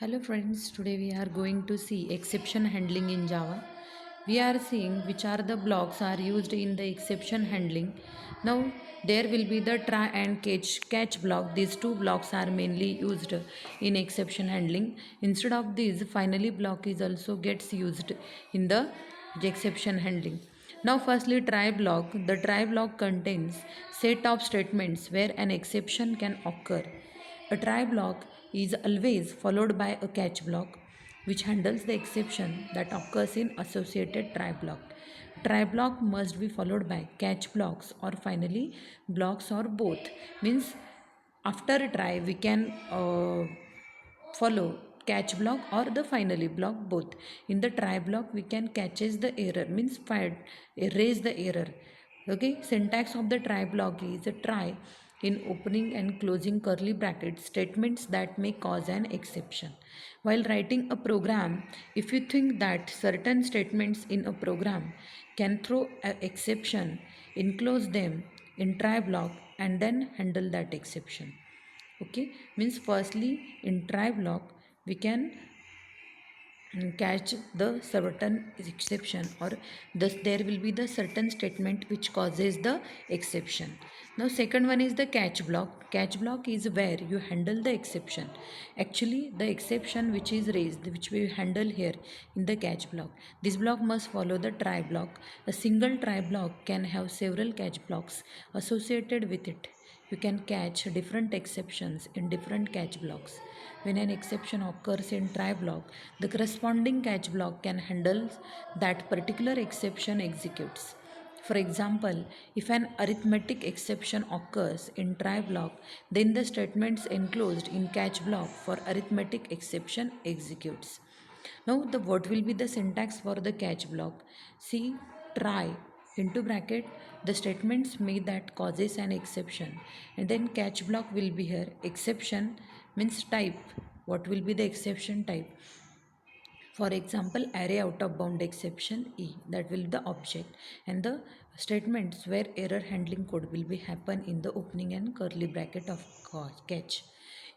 Hello friends, today we are going to see exception handling in Java. We are seeing which are the blocks are used in the exception handling. Now there will be the try and catch block. These two blocks are mainly used in exception handling. Instead of these, finally block is also gets used in the exception handling. Now firstly try block. The try block contains set of statements where an exception can occur. A try block is always followed by a catch block, which handles the exception that occurs in associated try block. Try block must be followed by catch blocks or finally blocks or both. Means after a try we can follow catch block or the finally block both. In the try block we can catches the error means find erase the error. Okay, syntax of the try block is a try in opening and closing curly brackets statements that may cause an exception. While writing a program, if you think that certain statements in a program can throw an exception, enclose them in try block and then handle that exception. Okay, means firstly in try block we can catch the certain exception, or thus there will be the certain statement which causes the exception. Now second one is the catch block. Catch block is where you handle the exception. Actually the exception which is raised, which we handle here in the catch block, this block must follow the try block. A single try block can have several catch blocks associated with it. You can catch different exceptions in different catch blocks. When an exception occurs in try block, the corresponding catch block can handle that particular exception executes. For example, if an arithmetic exception occurs in try block, then the statements enclosed in catch block for arithmetic exception executes. Now the what will be the syntax for the catch block? See, try into bracket the statements made that causes an exception, and then catch block will be here. Exception means type. What will be the exception type? For example, array out of bound exception E, that will be the object, and the statements where error handling code will be happen in the opening and curly bracket of catch.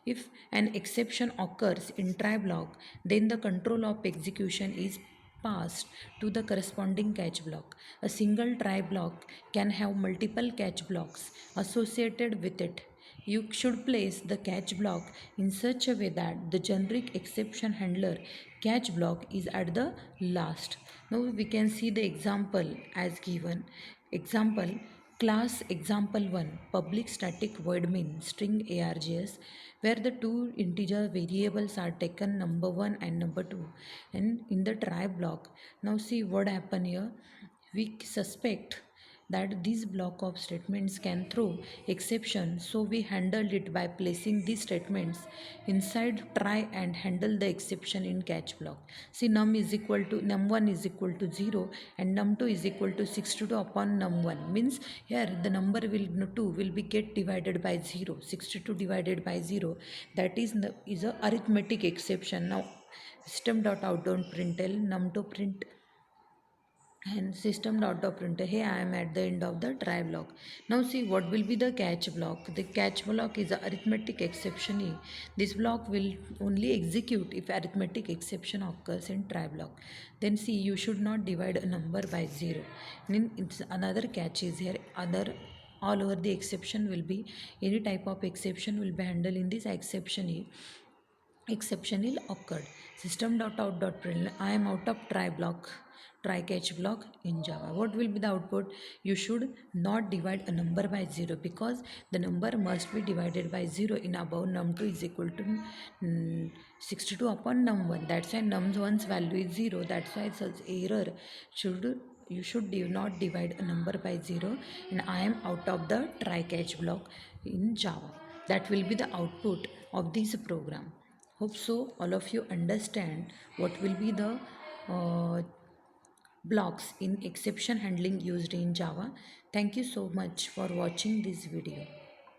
If an exception occurs in try block, then the control of execution is passed to the corresponding catch block. A single try block can have multiple catch blocks associated with it. You should place the catch block in such a way that the generic exception handler catch block is at the last. Now we can see the example as given. Example, class example 1 public static void main string args, where the two integer variables are taken number 1 and number 2, and in the try block. Now see what happen here. We suspect that this block of statements can throw exception, so we handled it by placing these statements inside try and handle the exception in catch block. See, num is equal to num1 is equal to 0 and num2 is equal to 62 upon num1, means here the number will 2 will be get divided by 0. 62 divided by 0, that is a arithmetic exception. Now system.out.println num2 print and system.out.println. Hey, I am at the end of the try block. Now see what will be the catch block. The catch block is a arithmetic exception E. This block will only execute if arithmetic exception occurs in try block. Then see, you should not divide a number by 0. Then it's another catch is here. Other all over the exception will be any type of exception will be handled in this exception E. Exceptional occurred. System.out.println. I am out of try block, try catch block in Java. What will be the output? You should not divide a number by 0, because the number must be divided by 0 in above num2 is equal to 62 upon num1. That's why num1's value is 0. That's why such error should you should not divide a number by 0, and I am out of the try catch block in Java. That will be the output of this program. Hope so all of you understand what will be the uh, blocks in exception handling used in Java. Thank you so much for watching this video.